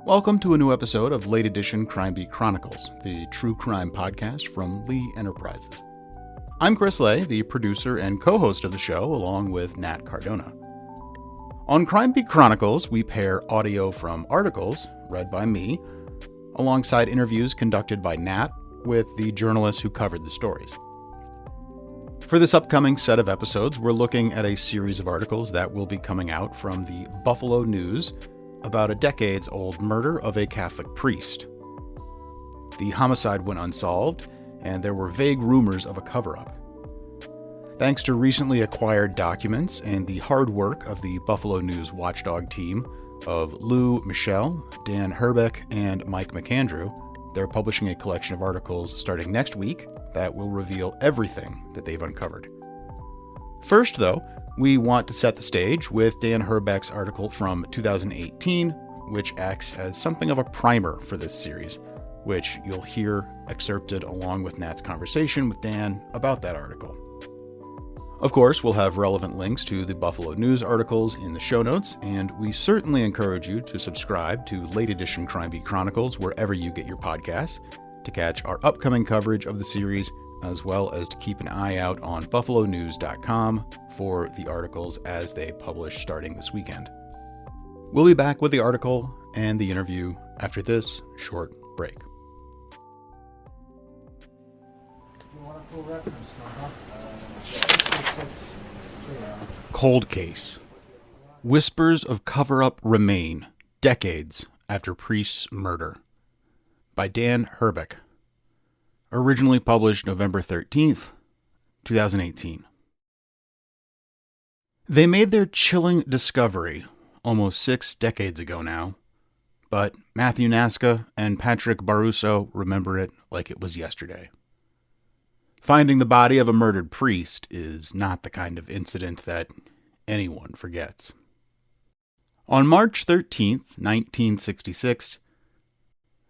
Welcome to a new episode of Late Edition Beat Chronicles, the true crime podcast from Lee Enterprises. I'm Chris Lay, the producer and co-host of the show, along with Nat Cardona. On Beat Chronicles, we pair audio from articles, read by me, alongside interviews conducted by Nat with the journalists who covered the stories. For this upcoming set of episodes, we're looking at a series of articles that will be coming out from the Buffalo News about a decades-old murder of a Catholic priest. The homicide went unsolved, and there were vague rumors of a cover-up. Thanks to recently acquired documents and the hard work of the Buffalo News watchdog team of Lou Michel, Dan Herbeck, and Mike McAndrew, they're publishing a collection of articles starting next week that will reveal everything that they've uncovered. First, though, we want to set the stage with Dan Herbeck's article from 2018, which acts as something of a primer for this series, which you'll hear excerpted along with Nat's conversation with Dan about that article. Of course, we'll have relevant links to the Buffalo News articles in the show notes, and we certainly encourage you to subscribe to Late Edition Beat Chronicles wherever you get your podcasts to catch our upcoming coverage of the series, as well as to keep an eye out on buffalonews.com for the articles as they publish starting this weekend. We'll be back with the article and the interview after this short break. Cold Case. Whispers of cover-up remain decades after priest's murder. By Dan Herbeck. Originally published November 13th, 2018. They made their chilling discovery almost 6 decades ago now, but Matthew Nasca and Patrick Baruso remember it like it was yesterday. Finding the body of a murdered priest is not the kind of incident that anyone forgets. On March 13th, 1966,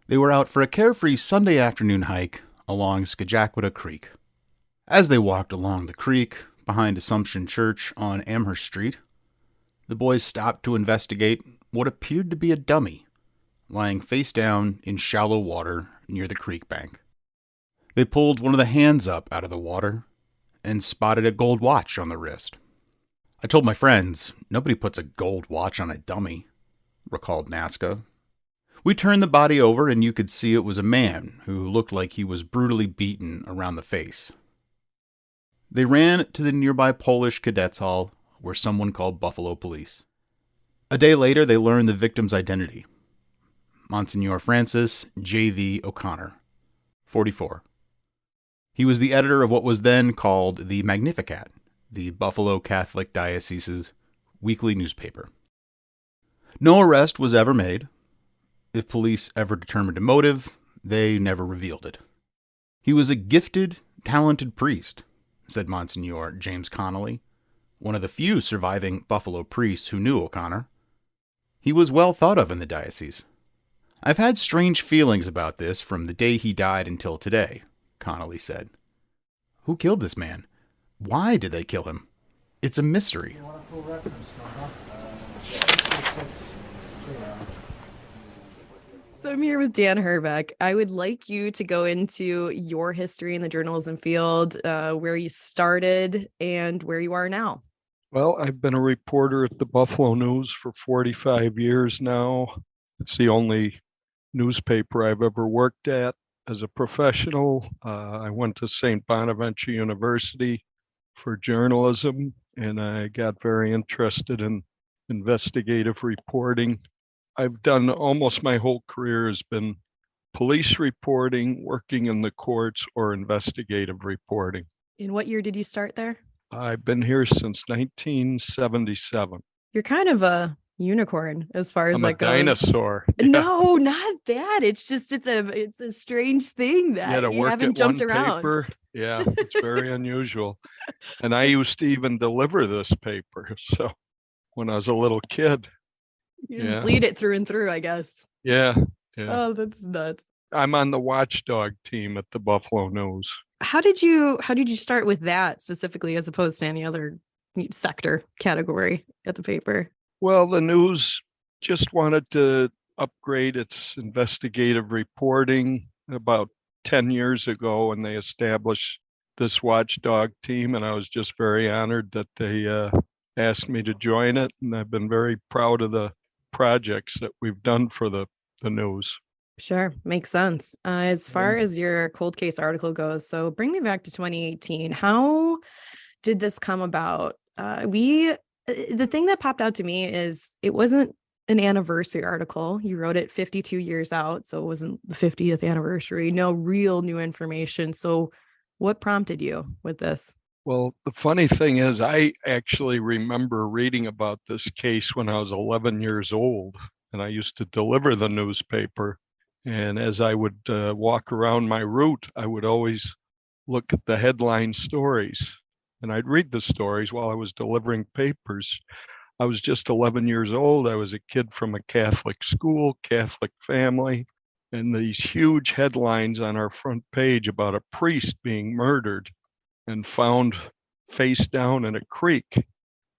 they were out for a carefree Sunday afternoon hike along Scajaquada Creek. As they walked along the creek behind Assumption Church on Amherst Street, the boys stopped to investigate what appeared to be a dummy lying face down in shallow water near the creek bank. They pulled one of the hands up out of the water and spotted a gold watch on the wrist. I told my friends, nobody puts a gold watch on a dummy, recalled Nasca. We turned the body over and you could see it was a man who looked like he was brutally beaten around the face. They ran to the nearby Polish Cadets Hall where someone called Buffalo Police. A day later, they learned the victim's identity. Monsignor Francis J.V. O'Connor, 44. He was the editor of what was then called the Magnificat, the Buffalo Catholic Diocese's weekly newspaper. No arrest was ever made. If police ever determined a motive, they never revealed it. He was a gifted, talented priest, said Monsignor James Connolly, one of the few surviving Buffalo priests who knew O'Connor. He was well thought of in the diocese. I've had strange feelings about this from the day he died until today, Connolly said. Who killed this man? Why did they kill him? It's a mystery. So I'm here with Dan Herbeck. I would like you to go into your history in the journalism field, where you started and where you are now. Well, I've been a reporter at the Buffalo News for 45 years now. It's the only newspaper I've ever worked at as a professional. I went to St. Bonaventure University for journalism, and I got very interested in investigative reporting. I've done almost my whole career has been police reporting, working in the courts, or investigative reporting. In what year did you start there? I've been here since 1977. You're kind of a unicorn as far as I'm that goes. a dinosaur. No, not that. It's just it's a strange thing that To you work haven't at jumped one around. paper. Yeah, it's very unusual. And I used to even deliver this paper. So when I was a little kid. You just bleed it through and through, I guess. Yeah. Oh, that's nuts. I'm on the watchdog team at the Buffalo News. How did you start with that specifically as opposed to any other sector category at the paper? Well, the news just wanted to upgrade its investigative reporting about 10 years ago, and they established this watchdog team, and I was just very honored that they asked me to join it, and I've been very proud of the projects that we've done for the news. Sure, makes sense. As far as your cold case article goes, so bring me back to 2018. How did this come about? The thing that popped out to me is it wasn't an anniversary article. You wrote it 52 years out, so it wasn't the 50th anniversary. No real new information. So what prompted you with this? Well, the funny thing is, I actually remember reading about this case when I was 11 years old, and I used to deliver the newspaper. And as I would walk around my route, I would always look at the headline stories, and I'd read the stories while I was delivering papers. I was just 11 years old. I was a kid from a Catholic school, Catholic family, and these huge headlines on our front page about a priest being murdered and found face down in a creek.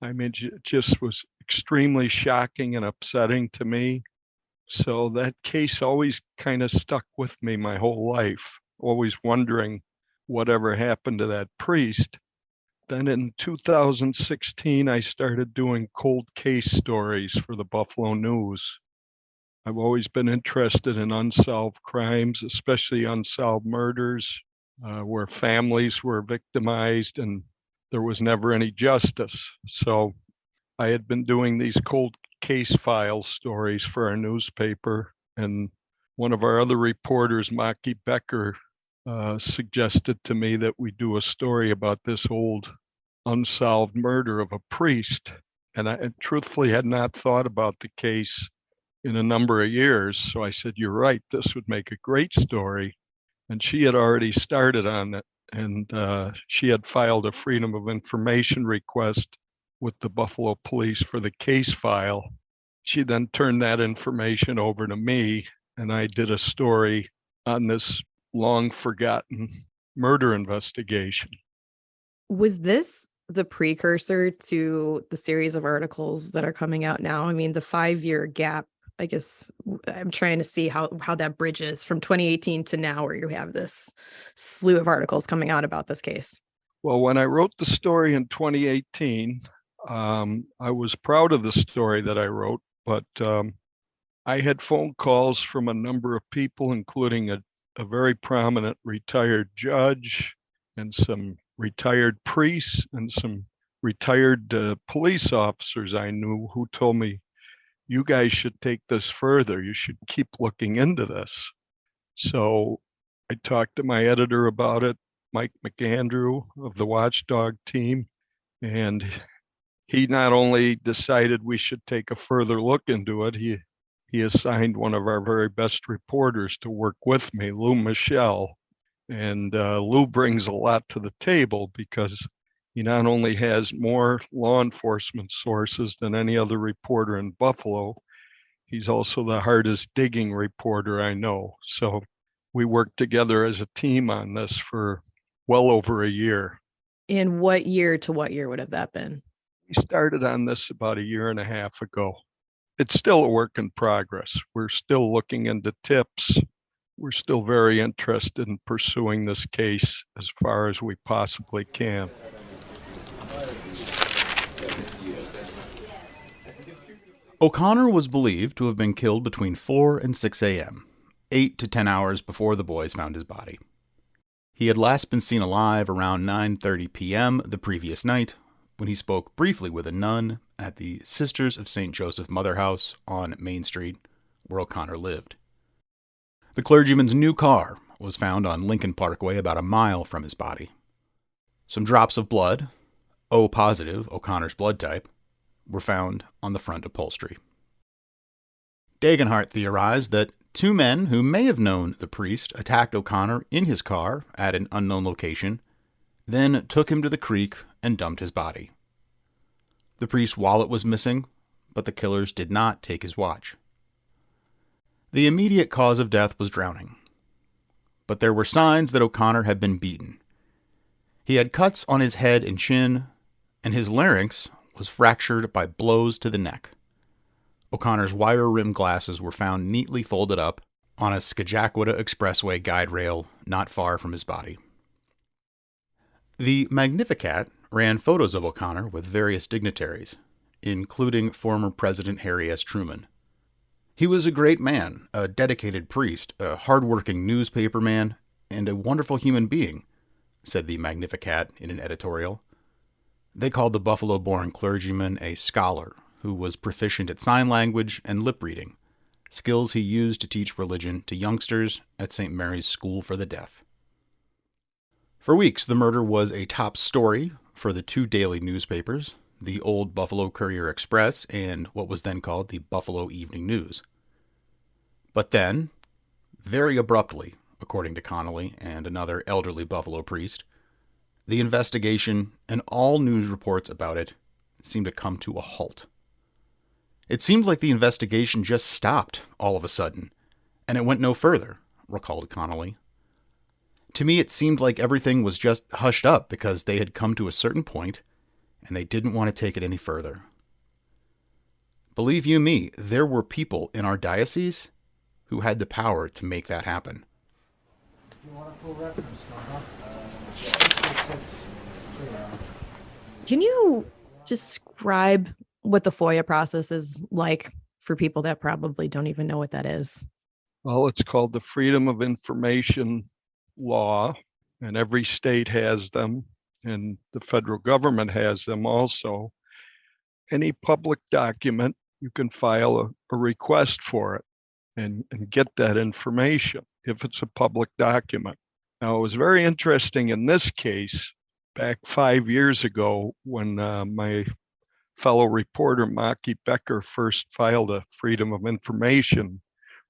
I mean, it just was extremely shocking and upsetting to me. So that case always kind of stuck with me my whole life, always wondering whatever happened to that priest. Then in 2016, I started doing cold case stories for the Buffalo News. I've always been interested in unsolved crimes, especially unsolved murders, where families were victimized and there was never any justice. So I had been doing these cold case file stories for our newspaper, and one of our other reporters, Maki Becker, suggested to me that we do a story about this old unsolved murder of a priest. And I truthfully had not thought about the case in a number of years. So I said, "You're right, this would make a great story." And she had already started on it, and she had filed a Freedom of Information request with the Buffalo Police for the case file. She then turned that information over to me, and I did a story on this long forgotten murder investigation. Was this the precursor to the series of articles that are coming out now? I mean, the 5-year gap, I guess I'm trying to see how that bridges from 2018 to now, where you have this slew of articles coming out about this case. Well, when I wrote the story in 2018, I was proud of the story that I wrote, but I had phone calls from a number of people, including a very prominent retired judge and some retired priests and some retired police officers I knew, who told me, "You guys should take this further. You should keep looking into this." So I talked to my editor about it, Mike McAndrew of the Watchdog team, and he not only decided we should take a further look into it, he assigned one of our very best reporters to work with me, Lou Michel. And Lou brings a lot to the table because he not only has more law enforcement sources than any other reporter in Buffalo, he's also the hardest digging reporter I know. So we worked together as a team on this for well over a year. And what year to what year would have that been? We started on this about a year and a half ago. It's still a work in progress. We're still looking into tips. We're still very interested in pursuing this case as far as we possibly can. O'Connor was believed to have been killed between 4 and 6 a.m., 8 to 10 hours before the boys found his body. He had last been seen alive around 9:30 p.m. the previous night, when he spoke briefly with a nun at the Sisters of St. Joseph Mother House on Main Street, where O'Connor lived. The clergyman's new car was found on Lincoln Parkway about a mile from his body. Some drops of blood, O positive, O'Connor's blood type, were found on the front upholstery. Degenhardt theorized that 2 men who may have known the priest attacked O'Connor in his car at an unknown location, then took him to the creek and dumped his body. The priest's wallet was missing, but the killers did not take his watch. The immediate cause of death was drowning, but there were signs that O'Connor had been beaten. He had cuts on his head and chin, and his larynx was fractured by blows to the neck. O'Connor's wire-rimmed glasses were found neatly folded up on a Skagwada Expressway guide rail not far from his body. The Magnificat ran photos of O'Connor with various dignitaries, including former President Harry S. Truman. He was a great man, a dedicated priest, a hard-working newspaperman, and a wonderful human being, said the Magnificat in an editorial. They called the Buffalo-born clergyman a scholar who was proficient at sign language and lip reading, skills he used to teach religion to youngsters at St. Mary's School for the Deaf. For weeks, the murder was a top story for the two daily newspapers, the Old Buffalo Courier-Express and what was then called the Buffalo Evening News. But then, very abruptly, according to Connolly and another elderly Buffalo priest, the investigation and all news reports about it seemed to come to a halt. It seemed like the investigation just stopped all of a sudden, and it went no further, recalled Connolly. To me, it seemed like everything was just hushed up because they had come to a certain point and they didn't want to take it any further. Believe you me, there were people in our diocese who had the power to make that happen. Can you describe what the FOIA process is like for people that probably don't even know what that is? Well, it's called the Freedom of Information Law, and every state has them, and the federal government has them also. Any public document, you can file a request for it and get that information if it's a public document. Now, it was very interesting in this case, back 5 years ago, when my fellow reporter, Maki Becker, first filed a Freedom of Information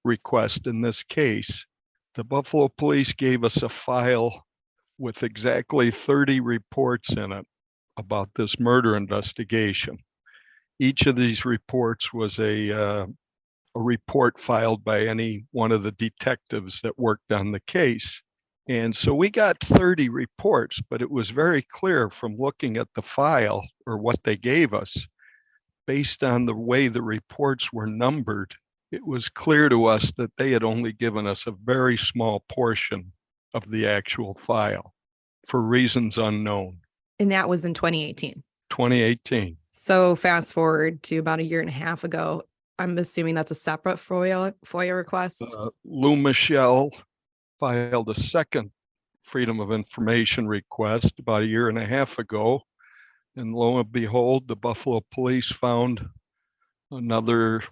request in this case. The Buffalo Police gave us a file with exactly 30 reports in it about this murder investigation. Each of these reports was a report filed by any one of the detectives that worked on the case. And so we got 30 reports, but it was very clear from looking at the file or what they gave us, based on the way the reports were numbered, it was clear to us that they had only given us a very small portion of the actual file for reasons unknown. And that was in 2018. 2018. So fast forward to about a year and a half ago. I'm assuming that's a separate FOIA request. Lou Michel filed a second Freedom of Information request about a year and a half ago. And lo and behold, the Buffalo Police found another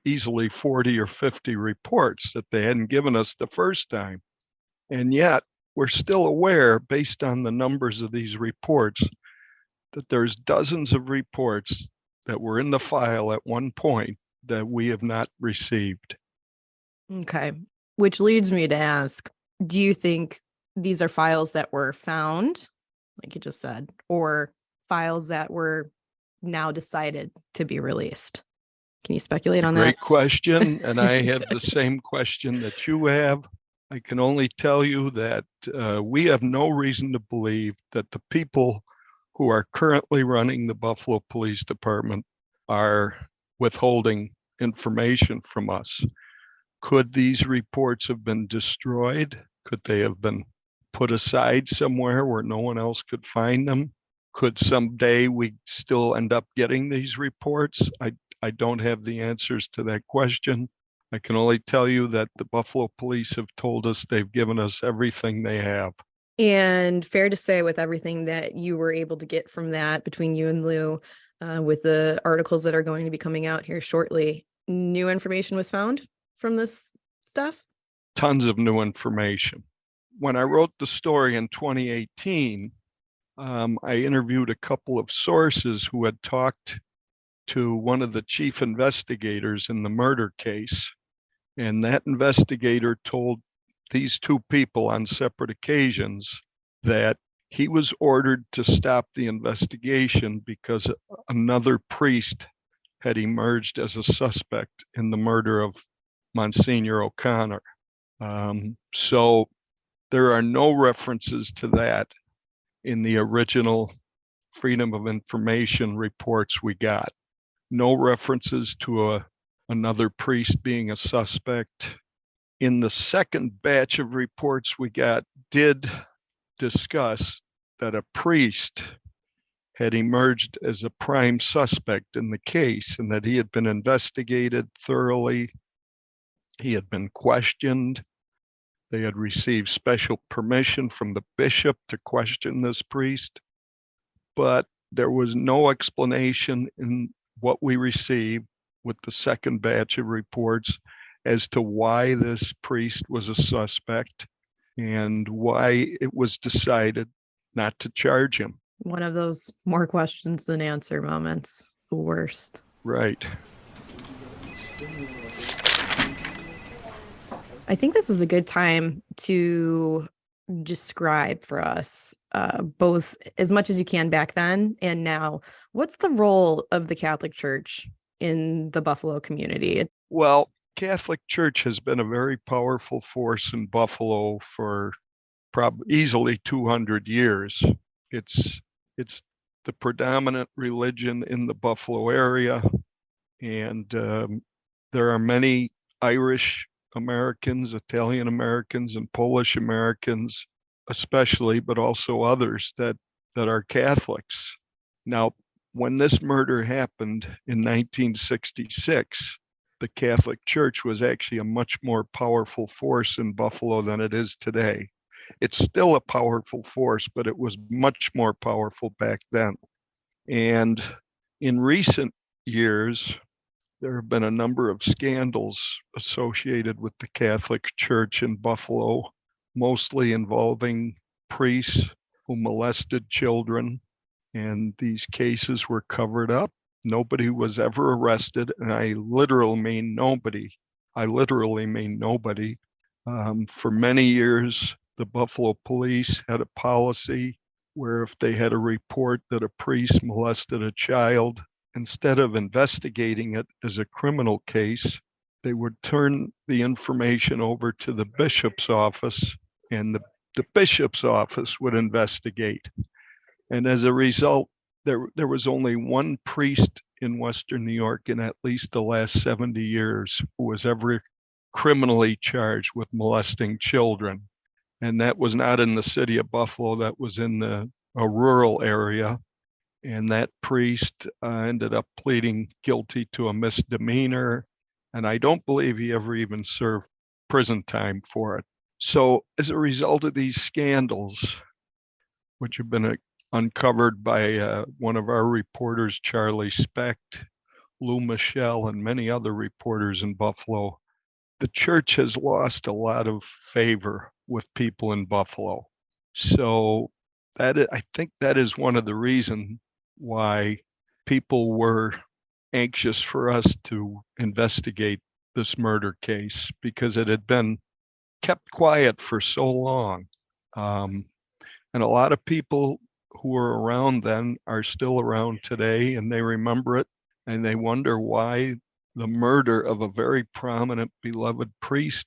easily 40 or 50 reports that they hadn't given us the first time. And yet we're still aware, based on the numbers of these reports, that there's dozens of reports that were in the file at one point that we have not received. Okay. Which leads me to ask, do you think these are files that were found, like you just said, or files that were now decided to be released? Can you speculate on that? Great question. And I have the same question that you have. I can only tell you that we have no reason to believe that the people who are currently running the Buffalo Police Department are withholding information from us. Could these reports have been destroyed? Could they have been put aside somewhere where no one else could find them? Could someday we still end up getting these reports? I don't have the answers to that question. I can only tell you that the Buffalo Police have told us they've given us everything they have. And fair to say, with everything that you were able to get from that between you and Lou, with the articles that are going to be coming out here shortly, new information was found from this stuff? Tons of new information. When I wrote the story in 2018, I interviewed a couple of sources who had talked to one of the chief investigators in the murder case. And that investigator told these two people on separate occasions that he was ordered to stop the investigation because another priest had emerged as a suspect in the murder of Monsignor O'Connor. So there are no references to that in the original Freedom of Information reports we got. No references to a another priest being a suspect. In the second batch of reports we got, did discuss that a priest had emerged as a prime suspect in the case and that he had been investigated thoroughly. He had been questioned. They had received special permission from the bishop to question this priest, but there was no explanation in what we received with the second batch of reports as to why this priest was a suspect and why it was decided not to charge him. One of those more questions than answer moments. The worst. Right. I think this is a good time to describe for us, both as much as you can back then and now, what's the role of the Catholic Church in the Buffalo community? Well, Catholic Church has been a very powerful force in Buffalo for probably easily 200 years. It's the predominant religion in the Buffalo area, and there are many Irish Americans, Italian Americans, and Polish Americans, especially, but also others that are Catholics. Now, when this murder happened in 1966, the Catholic Church was actually a much more powerful force in Buffalo than it is today. It's still a powerful force, but it was much more powerful back then. And in recent years, there have been a number of scandals associated with the Catholic Church in Buffalo, mostly involving priests who molested children. And these cases were covered up. Nobody was ever arrested. And I literally mean nobody. For many years, the Buffalo police had a policy where if they had a report that a priest molested a child, instead of investigating it as a criminal case, they would turn the information over to the bishop's office, and the bishop's office would investigate. And as a result, there was only one priest in Western New York in at least the last 70 years who was ever criminally charged with molesting children. And that was not in the city of Buffalo, that was in a rural area. And that priest ended up pleading guilty to a misdemeanor. And I don't believe he ever even served prison time for it. So as a result of these scandals, which have been uncovered by one of our reporters, Charlie Specht, Lou Michel, and many other reporters in Buffalo, the church has lost a lot of favor with people in Buffalo. So I think that is one of the reasons why people were anxious for us to investigate this murder case, because it had been kept quiet for so long. And a lot of people who were around then are still around today, and they remember it, and they wonder why the murder of a very prominent, beloved priest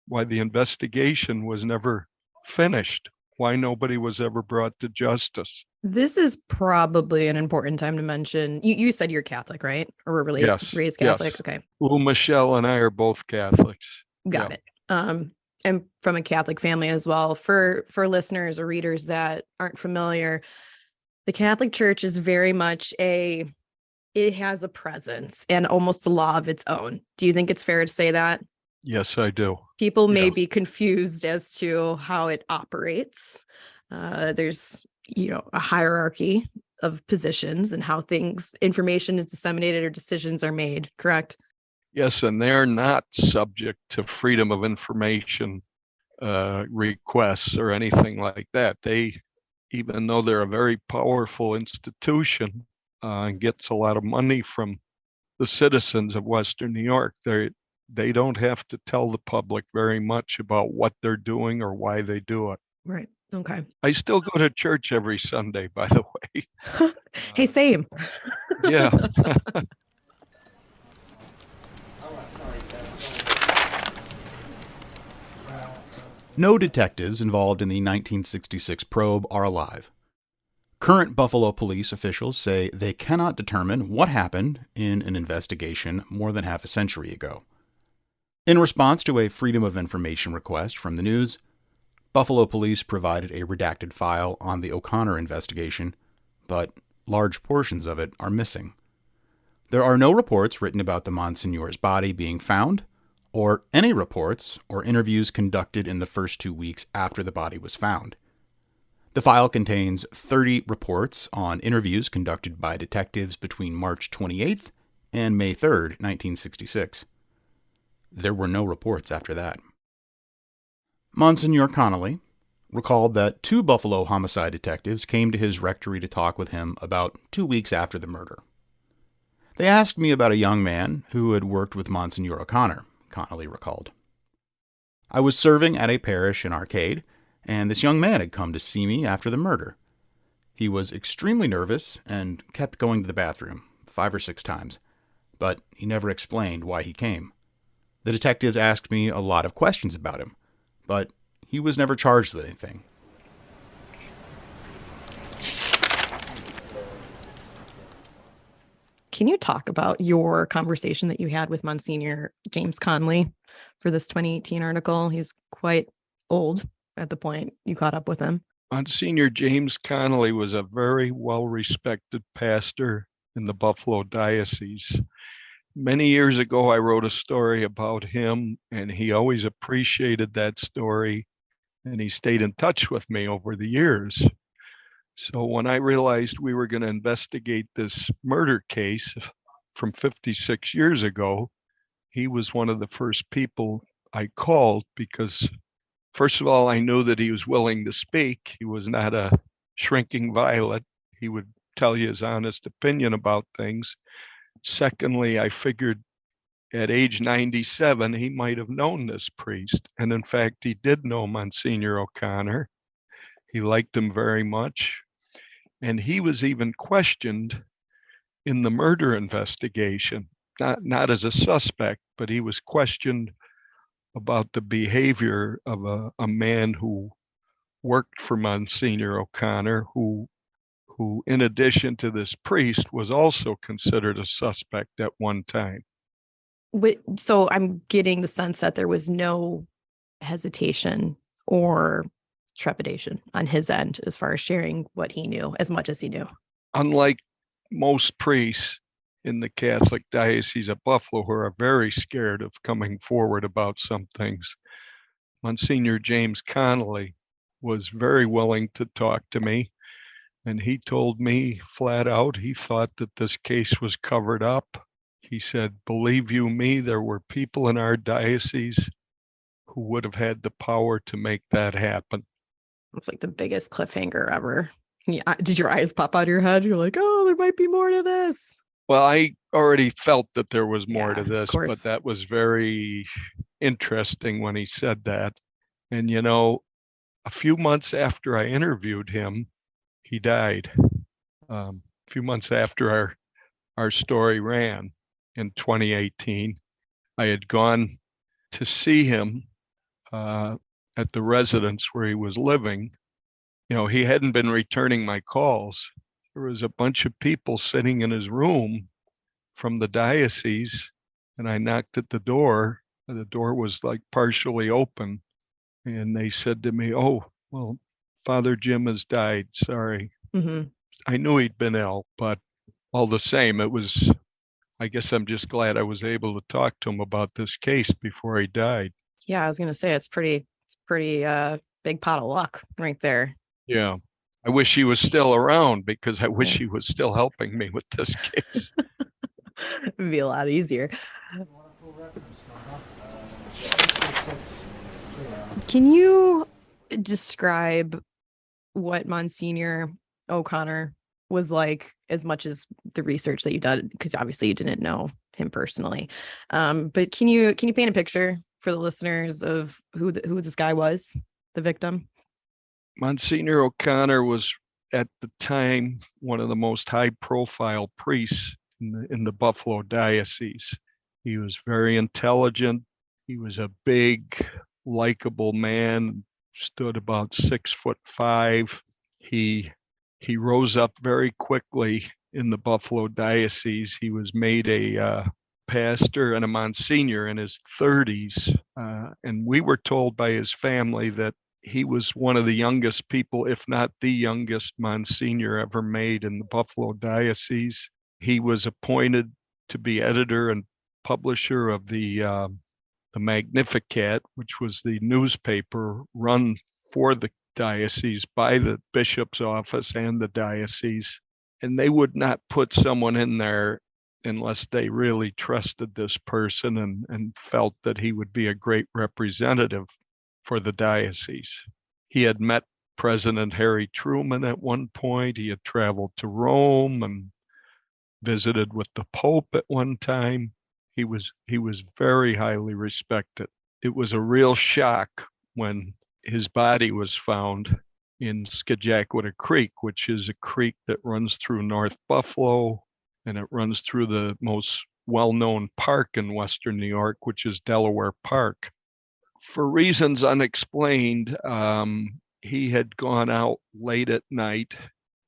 why the investigation was never finished, why nobody was ever brought to justice. This is probably an important time to mention. You said you're Catholic, right? Or were really raised Catholic? Yes. Okay. Lou Michel and I are both Catholics. Got it. And from a Catholic family as well. For listeners or readers that aren't familiar, the Catholic Church is very much it has a presence and almost a law of its own. Do you think it's fair to say that? Yes, I do. People may be confused as to how it operates. There's, a hierarchy of positions and how information is disseminated or decisions are made, correct? Yes, and they're not subject to freedom of information requests or anything like that. Even though they're a very powerful institution and gets a lot of money from the citizens of Western New York, they don't have to tell the public very much about what they're doing or why they do it. Right. Okay. I still go to church every Sunday, by the way. Hey, same. Yeah. No detectives involved in the 1966 probe are alive. Current Buffalo police officials say they cannot determine what happened in an investigation more than half a century ago. In response to a Freedom of Information request from the news, Buffalo police provided a redacted file on the O'Connor investigation, but large portions of it are missing. There are no reports written about the Monsignor's body being found, or any reports or interviews conducted in the first 2 weeks after the body was found. The file contains 30 reports on interviews conducted by detectives between March 28th and May 3rd, 1966. There were no reports after that. Monsignor Connolly recalled that 2 Buffalo homicide detectives came to his rectory to talk with him about 2 weeks after the murder. They asked me about a young man who had worked with Monsignor O'Connor, Connolly recalled. I was serving at a parish in Arcade, and this young man had come to see me after the murder. He was extremely nervous and kept going to the bathroom 5 or 6 times, but he never explained why he came. The detectives asked me a lot of questions about him, but he was never charged with anything. Can you talk about your conversation that you had with Monsignor James Conley for this 2018 article? He's quite old at the point you caught up with him. Monsignor James Connolly was a very well-respected pastor in the Buffalo Diocese. Many years ago, I wrote a story about him, and he always appreciated that story, and he stayed in touch with me over the years. So when I realized we were going to investigate this murder case from 56 years ago, he was one of the first people I called because, first of all, I knew that he was willing to speak. He was not a shrinking violet. He would tell you his honest opinion about things. Secondly, I figured at age 97, he might have known this priest. And in fact, he did know Monsignor O'Connor. He liked him very much. And he was even questioned in the murder investigation, not as a suspect, but he was questioned about the behavior of a man who worked for Monsignor O'Connor, who in addition to this priest was also considered a suspect at one time. So I'm getting the sense that there was no hesitation or trepidation on his end as far as sharing what he knew, as much as he knew. Unlike most priests in the Catholic Diocese of Buffalo who are very scared of coming forward about some things, Monsignor James Connolly was very willing to talk to me. And he told me flat out, he thought that this case was covered up. He said, believe you me, there were people in our diocese who would have had the power to make that happen. It's like the biggest cliffhanger ever. Yeah. Did your eyes pop out of your head? You're like, oh, there might be more to this. Well, I already felt that there was more to this, but that was very interesting when he said that. And, you know, a few months after I interviewed him, he died. A few months after our story ran in 2018, I had gone to see him at the residence where he was living. You know, he hadn't been returning my calls. There was a bunch of people sitting in his room from the diocese, and I knocked at the door. The door was like partially open, and they said to me, oh, well, Father Jim has died. Sorry. Mm-hmm. I knew he'd been ill, but all the same, I guess I'm just glad I was able to talk to him about this case before he died. Yeah, I was going to say, it's pretty big pot of luck right there. Yeah. I wish he was still around because I wish he was still helping me with this case. It'd be a lot easier. Can you describe what Monsignor O'Connor was like, as much as the research that you did, because obviously you didn't know him personally, but can you paint a picture for the listeners of who this guy was, the victim? Monsignor O'Connor was at the time one of the most high-profile priests in the Buffalo Diocese. He was very intelligent. He was a big, likable man, stood about 6'5". He He rose up very quickly in the Buffalo diocese. He was made a pastor and a monsignor in his 30s. And we were told by his family that he was one of the youngest people, if not the youngest monsignor ever made in the Buffalo diocese. He was appointed to be editor and publisher of the Magnificat, which was the newspaper run for the diocese by the bishop's office and the diocese. And they would not put someone in there unless they really trusted this person and felt that he would be a great representative for the diocese. He had met President Harry Truman at one point. He had traveled to Rome and visited with the Pope at one time. He was very highly respected. It was a real shock when his body was found in Scajaquada Creek, which is a creek that runs through North Buffalo, and it runs through the most well-known park in Western New York, which is Delaware Park. For reasons unexplained, he had gone out late at night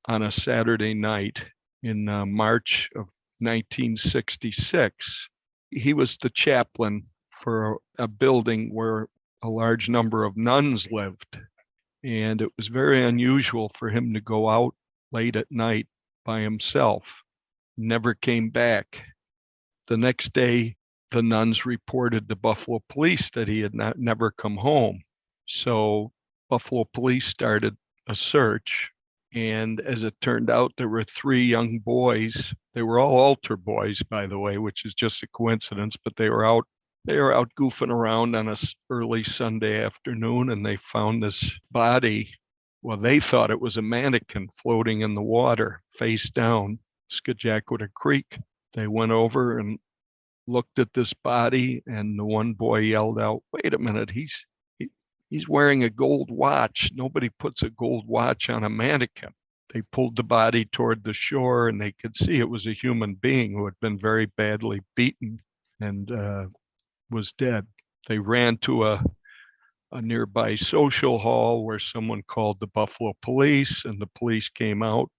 on a Saturday night in March of 1966. He was the chaplain for a building where a large number of nuns lived. And it was very unusual for him to go out late at night by himself. Never came back. The next day, the nuns reported to Buffalo police that he had never come home. So Buffalo police started a search. And as it turned out, there were 3 young boys. They were all altar boys, by the way, which is just a coincidence, but they were out goofing around on a early Sunday afternoon, and they found this body. Well, they thought it was a mannequin floating in the water, face down, Scajaquada Creek. They went over and looked at this body, and the one boy yelled out, "Wait a minute, he's wearing a gold watch. Nobody puts a gold watch on a mannequin." They pulled the body toward the shore, and they could see it was a human being who had been very badly beaten and was dead. They ran to a nearby social hall where someone called the Buffalo police, and the police came out.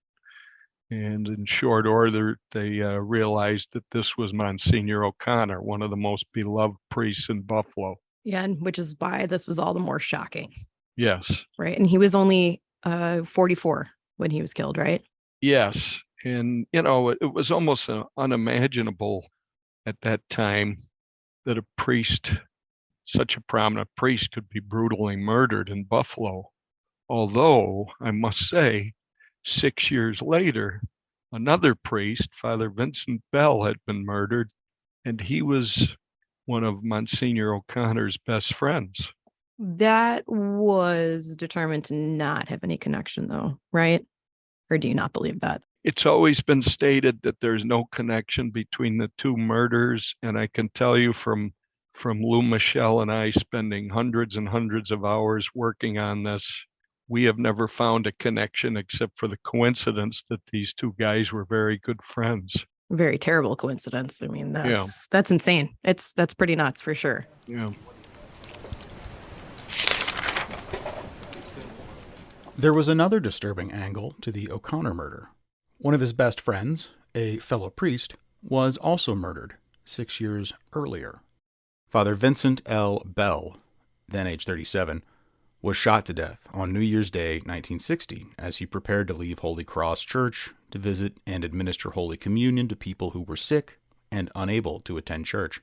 And in short order, they realized that this was Monsignor O'Connor, one of the most beloved priests in Buffalo. Yeah, and which is why this was all the more shocking. Yes. Right. And he was only 44 when he was killed, right? Yes. And, it was almost unimaginable at that time that a priest, such a prominent priest, could be brutally murdered in Buffalo. Although, I must say, 6 years later, another priest, Father Vincent Bell, had been murdered, and he was one of Monsignor O'Connor's best friends. That was determined to not have any connection, though, right? Or do you not believe that? It's always been stated that there's no connection between the 2 murders, and I can tell you from Lou Michelle and I spending hundreds and hundreds of hours working on this, we have never found a connection except for the coincidence that these 2 guys were very good friends. Very terrible coincidence. I mean, that's insane. That's pretty nuts for sure. Yeah. There was another disturbing angle to the O'Connor murder. One of his best friends, a fellow priest, was also murdered 6 years earlier. Father Vincent L. Bell, then age 37, was shot to death on New Year's Day, 1960, as he prepared to leave Holy Cross Church to visit and administer Holy Communion to people who were sick and unable to attend church.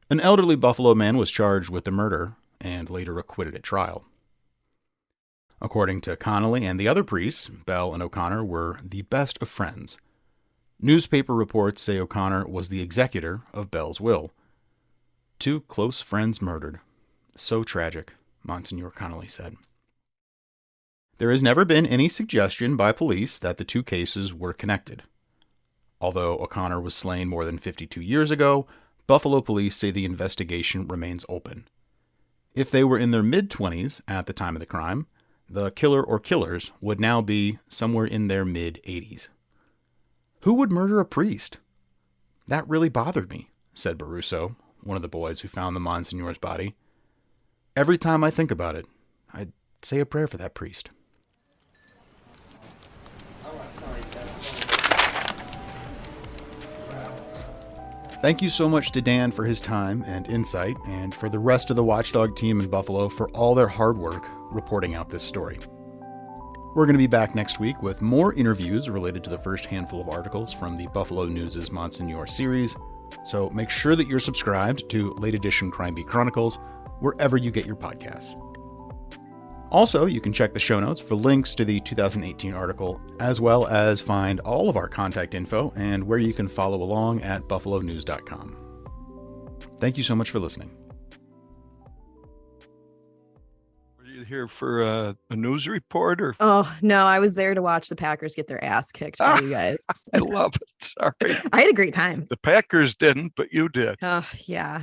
An elderly Buffalo man was charged with the murder and later acquitted at trial. According to Connolly and the other priests, Bell and O'Connor were the best of friends. Newspaper reports say O'Connor was the executor of Bell's will. 2 close friends murdered. So tragic, Monsignor Connolly said. There has never been any suggestion by police that the 2 cases were connected. Although O'Connor was slain more than 52 years ago, Buffalo police say the investigation remains open. If they were in their mid-20s at the time of the crime, the killer or killers would now be somewhere in their mid-80s. Who would murder a priest? That really bothered me, said Baruso, one of the boys who found the Monsignor's body. Every time I think about it, I'd say a prayer for that priest. Thank you so much to Dan for his time and insight, and for the rest of the Watchdog team in Buffalo for all their hard work reporting out this story. We're going to be back next week with more interviews related to the first handful of articles from the Buffalo News' Monsignor series, so make sure that you're subscribed to Late Edition Crime Beat Chronicles wherever you get your podcasts. Also, you can check the show notes for links to the 2018 article, as well as find all of our contact info and where you can follow along at buffalonews.com. Thank you so much for listening. Were you here for a news report? Or? Oh, no, I was there to watch the Packers get their ass kicked by you guys. I love it. Sorry. I had a great time. The Packers didn't, but you did. Oh, yeah.